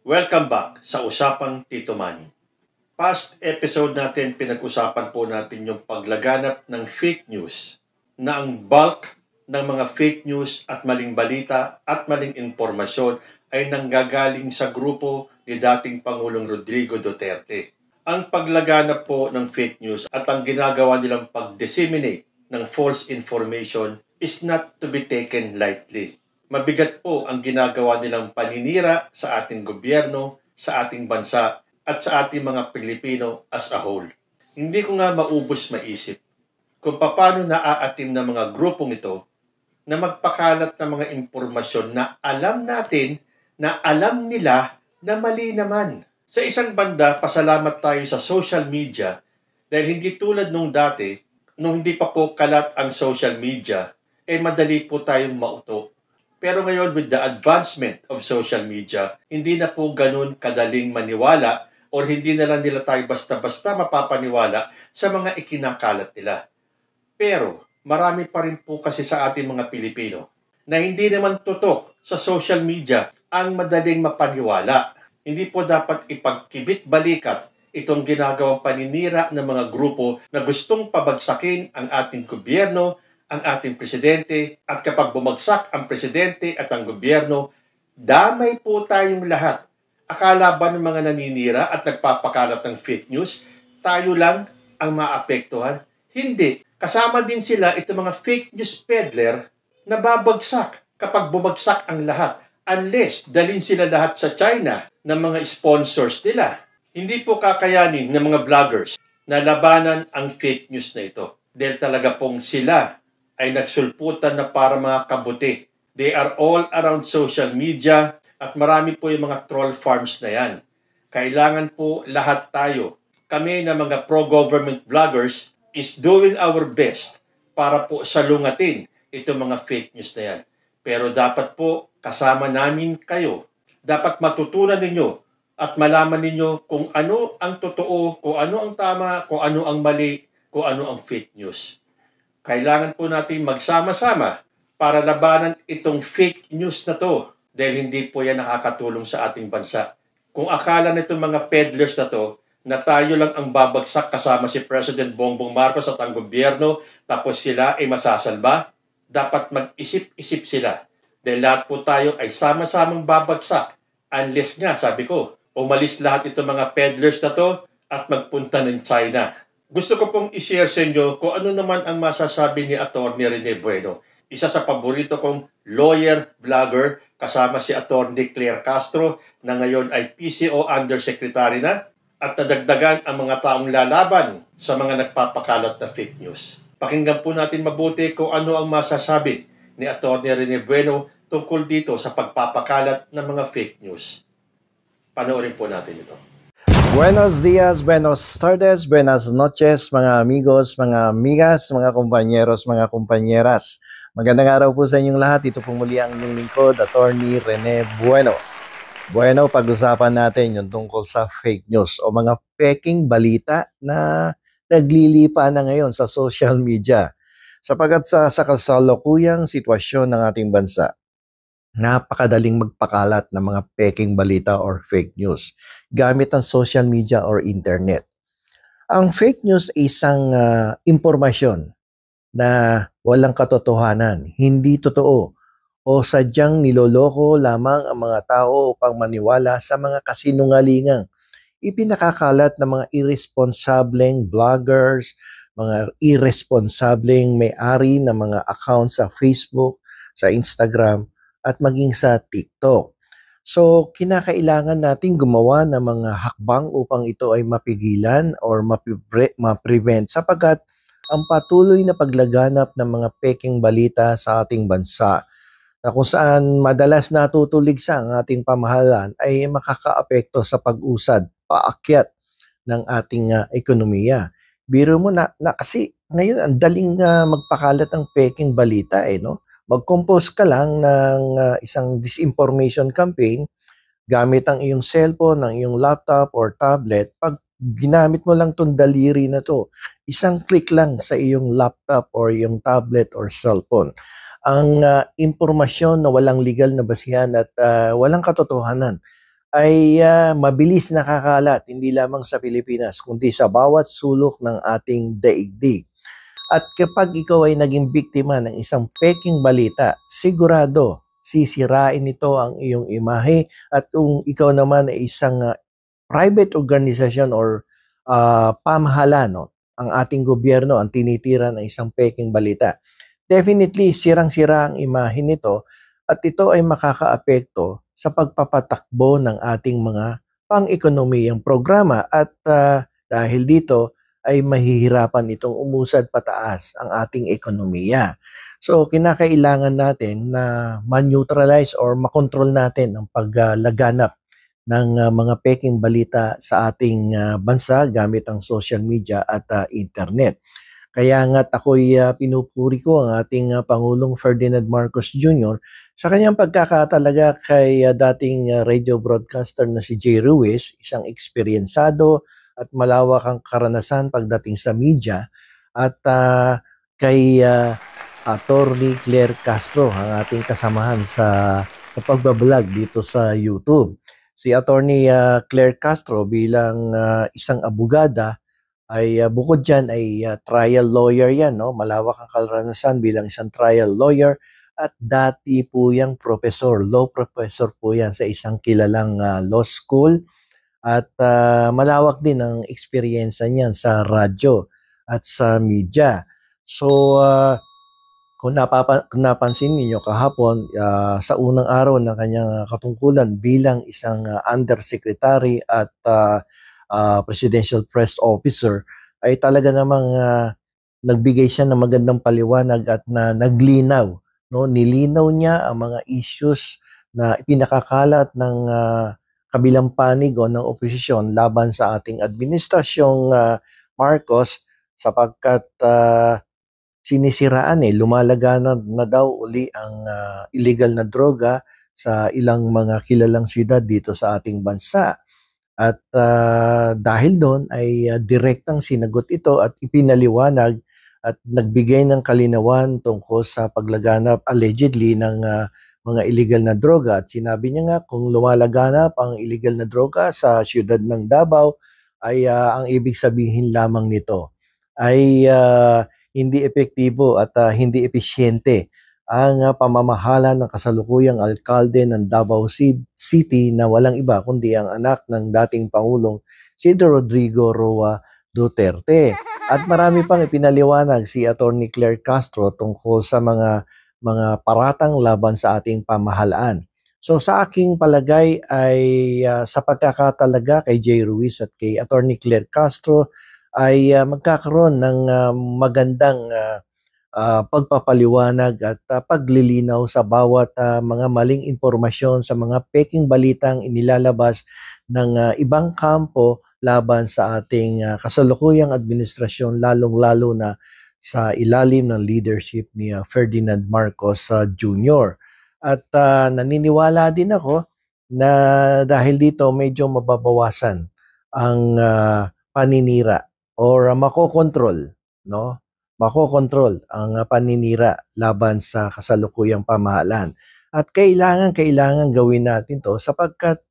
Welcome back sa Usapang Tito Manny. Past episode natin, pinag-usapan po natin yung paglaganap ng fake news na ang bulk ng mga fake news at maling balita at maling impormasyon ay nanggagaling sa grupo ni dating Pangulong Rodrigo Duterte. Ang paglaganap po ng fake news at ang ginagawa nilang pag-disseminate ng false information is not to be taken lightly. Mabigat po ang ginagawa nilang paninira sa ating gobyerno, sa ating bansa, at sa ating mga Pilipino as a whole. Hindi ko nga maubos maisip kung paano naaatim ng mga grupong ito na magpakalat ng mga impormasyon na alam natin na alam nila na mali naman. Sa isang banda, pasalamat tayo sa social media dahil hindi tulad nung dati, nung hindi pa po kalat ang social media, madali po tayong mauto. Pero ngayon, with the advancement of social media, hindi na po ganun kadaling maniwala or hindi na lang nila tayo basta-basta mapapaniwala sa mga ikinakalat nila. Pero marami pa rin po kasi sa ating mga Pilipino na hindi naman tutok sa social media ang madaling mapaniwala. Hindi po dapat ipagkibit-balikat itong ginagawang paninira ng mga grupo na gustong pabagsakin ang ating gobyerno, ang ating presidente, at kapag bumagsak ang presidente at ang gobyerno, damay po tayong lahat. Akala ba ng mga naninira at nagpapakalat ng fake news, tayo lang ang maapektuhan? Hindi. Kasama din sila itong mga fake news peddler na babagsak kapag bumagsak ang lahat. Unless dalhin sila lahat sa China ng mga sponsors nila. Hindi po kakayanin ng mga vloggers na labanan ang fake news na ito. Dahil talaga pong sila ay nagsulputan na para mga kabuti. They are all around social media at marami po yung mga troll farms na yan. Kailangan po lahat tayo, kami na mga pro-government vloggers, is doing our best para po salungatin itong mga fake news na yan. Pero dapat po kasama namin kayo. Dapat matutunan ninyo at malaman ninyo kung ano ang totoo, kung ano ang tama, kung ano ang mali, kung ano ang fake news. Kailangan po natin magsama-sama para labanan itong fake news na to dahil hindi po yan nakakatulong sa ating bansa. Kung akala nitong mga peddlers na to na tayo lang ang babagsak kasama si President Bongbong Marcos at ang gobyerno tapos sila ay masasalba, dapat mag-isip-isip sila. Dahil lahat po tayo ay sama-samang babagsak unless nga, sabi ko, umalis lahat itong mga peddlers na to at magpunta ng China. Gusto ko pong i-share sa inyo kung ano naman ang masasabi ni Atty. Rene Bueno. Isa sa paborito kong lawyer, vlogger, kasama si Atty. Claire Castro na ngayon ay PCO Undersecretary na at nadagdagan ang mga taong lalaban sa mga nagpapakalat na fake news. Pakinggan po natin mabuti kung ano ang masasabi ni Atty. Rene Bueno tungkol dito sa pagpapakalat ng mga fake news. Panoorin po natin ito. Buenos dias, buenos tardes, buenas noches, mga amigos, mga amigas, mga kompanyeros, mga kompanyeras. Magandang araw po sa inyong lahat. Ito po muli ang inyong lingkod, Atty. Rene Bueno. Bueno, pag-usapan natin yung tungkol sa fake news o mga peking balita na naglilipa na ngayon sa social media. Sapagat sa kasalukuyang sitwasyon ng ating bansa, napakadaling magpakalat ng mga peking balita or fake news gamit ang social media or internet. Ang fake news ay isang impormasyon na walang katotohanan, hindi totoo, o sadyang niloloko lamang ang mga tao upang maniwala sa mga kasinungalingang ipinakakalat ng mga irresponsableng vloggers, mga irresponsableng may-ari ng mga accounts sa Facebook, sa Instagram, at maging sa TikTok. So, kinakailangan natin gumawa ng mga hakbang upang ito ay mapigilan or ma-prevent sapagkat ang patuloy na paglaganap ng mga peking balita sa ating bansa na kung saan madalas natutuligsa ang ating pamahalaan ay makakaapekto sa pag-usad, paakyat ng ating ekonomiya. Biro mo na kasi ngayon ang daling magpakalat ng peking balita no? Mag-compose ka lang ng isang disinformation campaign gamit ang iyong cellphone, ang iyong laptop or tablet. Pag ginamit mo lang itong daliri na to, isang click lang sa iyong laptop or iyong tablet or cellphone. Ang impormasyon na walang legal na basihan at walang katotohanan ay mabilis nakakalat hindi lamang sa Pilipinas kundi sa bawat sulok ng ating daigdig. At kapag ikaw ay naging biktima ng isang peking balita, sigurado sisirain nito ang iyong imahe at kung ikaw naman ay isang private organization or pamahalaan, no, ang ating gobyerno ang tinitira ng isang peking balita. Definitely, sirang-sira ang imahe nito at ito ay makakaapekto sa pagpapatakbo ng ating mga pang-ekonomiyang programa at dahil dito ay mahihirapan itong umusad pataas ang ating ekonomiya. So, kinakailangan natin na ma-neutralize or makontrol natin ang paglaganap ng mga peking balita sa ating bansa gamit ang social media at internet. Kaya nga't ako'y pinupuri ko ang ating Pangulong Ferdinand Marcos Jr. sa kanyang pagkakatalaga kay dating radio broadcaster na si Jay Ruiz, isang eksperyensado at malawak ang karanasan pagdating sa media, at kay Attorney Claire Castro, ang ating kasamahan sa pagbablog dito sa YouTube. Si Attorney Claire Castro bilang isang abogada ay bukod dyan ay trial lawyer yan, no? Malawak ang karanasan bilang isang trial lawyer at dati po yang professor, law professor po yan sa isang kilalang law school at malawak din ang eksperyensya niyan sa radyo at sa media. So, kung napansin niyo kahapon sa unang araw ng kanyang katungkulan bilang isang undersecretary at presidential press officer, ay talaga namang nagbigay siya ng magandang paliwanag at naglinaw, no? Nilinaw niya ang mga issues na ipinakakalat ng kabilang panig o ng oposisyon laban sa ating administrasyong Marcos sapagkat sinisiraan lumalaganap na daw uli ang illegal na droga sa ilang mga kilalang siyudad dito sa ating bansa. At dahil doon ay direktang sinagot ito at ipinaliwanag at nagbigay ng kalinawan tungkol sa paglaganap allegedly ng mga illegal na droga. At sinabi niya nga kung lumalaganap ang illegal na droga sa siyudad ng Davao ay ang ibig sabihin lamang nito ay hindi epektibo at hindi episyente ang pamamahala ng kasalukuyang alkalde ng Davao City na walang iba kundi ang anak ng dating Pangulong si Rodrigo Roa Duterte. At marami pang ipinaliwanag si Attorney Claire Castro tungkol sa mga paratang laban sa ating pamahalaan. So sa aking palagay ay sa pagkakatalaga kay Jay Ruiz at kay Attorney Claire Castro ay magkakaroon ng magandang pagpapaliwanag at paglilinaw sa bawat mga maling impormasyon sa mga peking balitang inilalabas ng ibang kampo laban sa ating kasalukuyang administrasyon, lalong-lalo na sa ilalim ng leadership ni Ferdinand Marcos Jr. At naniniwala din ako na dahil dito medyo mababawasan ang paninira or makokontrol, no? Makokontrol ang paninira laban sa kasalukuyang pamahalaan. At kailangan gawin natin to sapagkat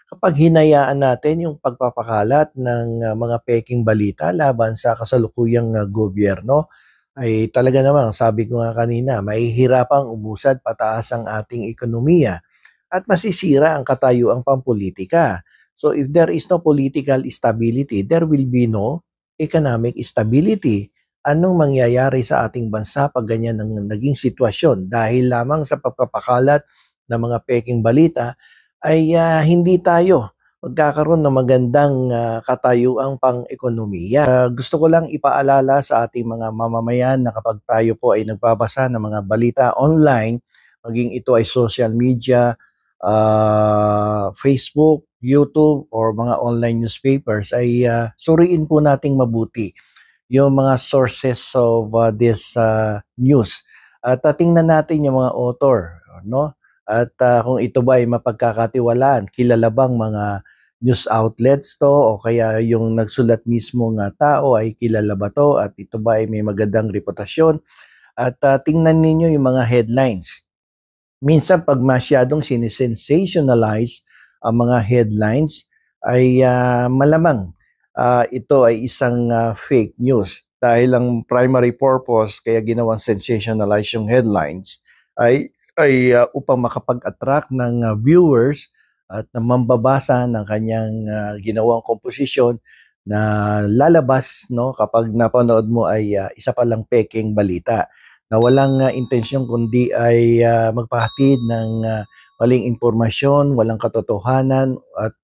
kapag hinayaan natin yung pagpapakalat ng mga peking balita laban sa kasalukuyang gobyerno, ay talaga namang sabi ko nga kanina, mahihirapang umusad pataas ang ating ekonomiya at masisira ang katayuang pampolitika. So if there is no political stability, there will be no economic stability. Anong mangyayari sa ating bansa pag ganyan ang naging sitwasyon? Dahil lamang sa pagpapakalat ng mga peking balita ay hindi tayo magkakaroon ng magandang katayuang pang-ekonomiya. Gusto ko lang ipaalala sa ating mga mamamayan na kapag tayo po ay nagbabasa ng mga balita online, maging ito ay social media, Facebook, YouTube, or mga online newspapers, ay suriin po nating mabuti yung mga sources of this news. At tingnan natin yung mga author, no? At kung ito ba ay mapagkakatiwalaan, kilala bang mga news outlets to o kaya yung nagsulat mismo nga tao ay kilala ba to at ito ba ay may magandang reputasyon? At tingnan ninyo yung mga headlines. Minsan pag masyadong sinisensationalize ang mga headlines ay malamang ito ay isang fake news dahil ang primary purpose kaya ginawang sensationalize yung headlines ay upang makapag-attract ng viewers at mambabasa ng kanyang ginawang komposisyon na lalabas no kapag napanood mo ay isa palang peking balita na walang intensyon kundi ay magpahatid ng maling impormasyon, walang katotohanan at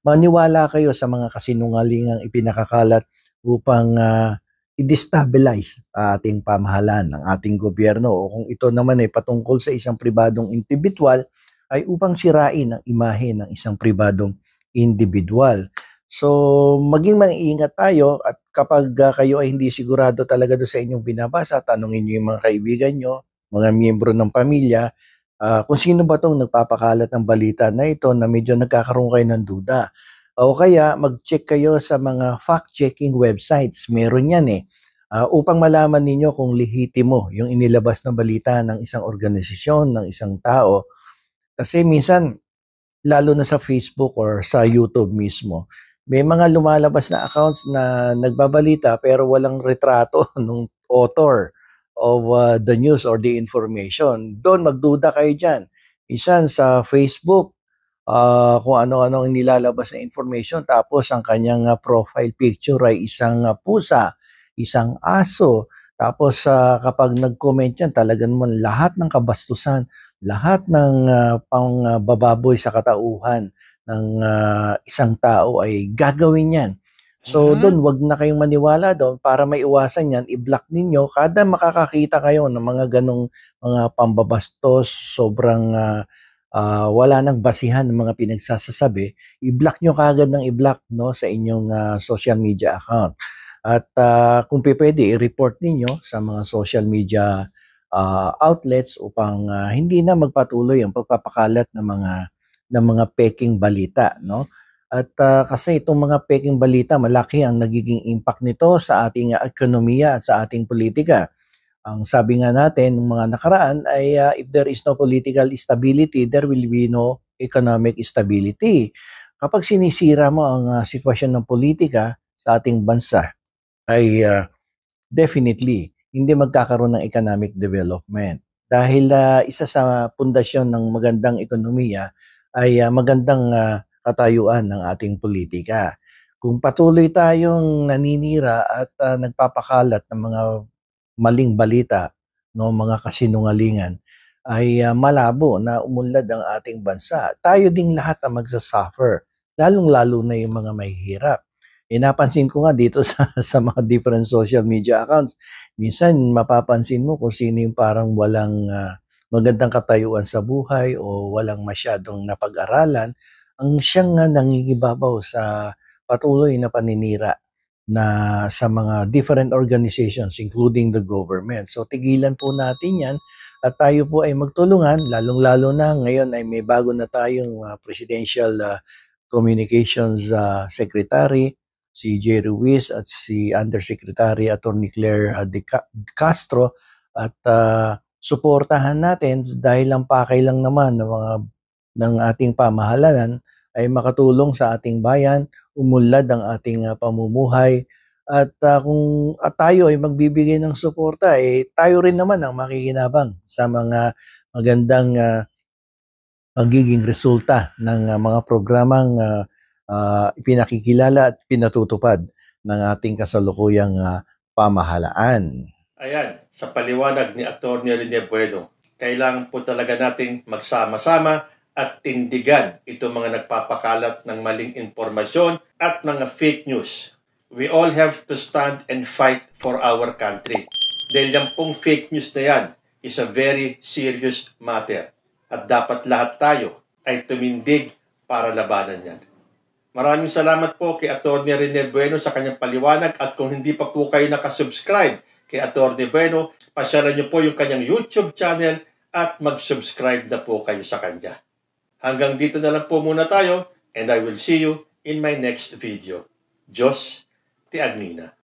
maniwala kayo sa mga kasinungalingang ipinakakalat upang i-destabilize ating pamahalaan ng ating gobyerno o kung ito naman ay patungkol sa isang pribadong individual ay upang sirain ang imahe ng isang pribadong individual. So, maging mag-iingat tayo at kapag kayo ay hindi sigurado talaga doon sa inyong binabasa, tanungin niyo yung mga kaibigan nyo, mga miyembro ng pamilya, kung sino ba itong nagpapakalat ng balita na ito na medyo nagkakaroon kayo ng duda. O kaya mag-check kayo sa mga fact-checking websites. Meron yan upang malaman ninyo kung lehitimo yung inilabas na balita ng isang organisasyon, ng isang tao. Kasi minsan, lalo na sa Facebook or sa YouTube mismo, may mga lumalabas na accounts na nagbabalita pero walang retrato ng author of the news or the information. Doon magduda kayo dyan. Minsan sa Facebook, kung ano-ano ang nilalabas na information tapos ang kanyang profile picture ay isang pusa, isang aso. Tapos kapag nag-comment yan, talagang naman lahat ng kabastusan, lahat ng pangbababoy sa katauhan ng isang tao ay gagawin yan. So doon, wag na kayong maniwala doon para maiwasan yan, i-block ninyo. Kada makakakita kayo ng mga ganong mga pambabastos, sobrang wala nang basihan ng mga pinagsasasabi, i-block nyo kagad ng i-block no, sa inyong social media account. At kung pwede, i-report ninyo sa mga social media outlets upang hindi na magpatuloy ang pagpapakalat ng mga peking balita, no? At kasi itong mga peking balita, malaki ang nagiging impact nito sa ating ekonomiya at sa ating politika. Ang sabi nga natin ng mga nakaraan ay if there is no political stability, there will be no economic stability. Kapag sinisira mo ang sitwasyon ng politika sa ating bansa, ay definitely hindi magkakaroon ng economic development. Dahil isa sa pundasyon ng magandang ekonomiya ay magandang katayuan ng ating politika. Kung patuloy tayong naninira at nagpapakalat ng mga maling balita, no, mga kasinungalingan, ay malabo na umunlad ang ating bansa. Tayo ding lahat ang magsasuffer, lalong-lalo na yung mga mahihirap. Napansin ko nga dito sa mga different social media accounts, minsan mapapansin mo kung sino yung parang walang magandang katayuan sa buhay o walang masyadong napag-aralan, ang siyang nangingibabaw sa patuloy na paninira na sa mga different organizations including the government. So tigilan po natin yan at tayo po ay magtulungan, lalong-lalo na ngayon ay may bago na tayong Presidential Communications Secretary, si Jerry Ruiz at si Undersecretary Attorney Claire De Castro at suportahan natin dahil ang pakay lang naman ng ating pamahalaan ay makatulong sa ating bayan, umunlad ang ating pamumuhay at kung tayo ay magbibigay ng suporta tayo rin naman ang makikinabang sa mga magandang magiging resulta ng mga programang ipinakikilala at pinatutupad ng ating kasalukuyang pamahalaan. Ayan, sa paliwanag ni Atty. Rene Bueno, kailangan po talaga nating magsama-sama at tindigan itong mga nagpapakalat ng maling impormasyon at mga fake news. We all have to stand and fight for our country. Dahil yung pong fake news na yan is a very serious matter. At dapat lahat tayo ay tumindig para labanan yan. Maraming salamat po kay Atty. Rene Bueno sa kanyang paliwanag at kung hindi pa po kayo nakasubscribe kay Atty. Bueno, pasyaran niyo po yung kanyang YouTube channel at mag-subscribe na po kayo sa kanya. Hanggang dito na lang po muna tayo and I will see you in my next video. Diyos ti Agmina.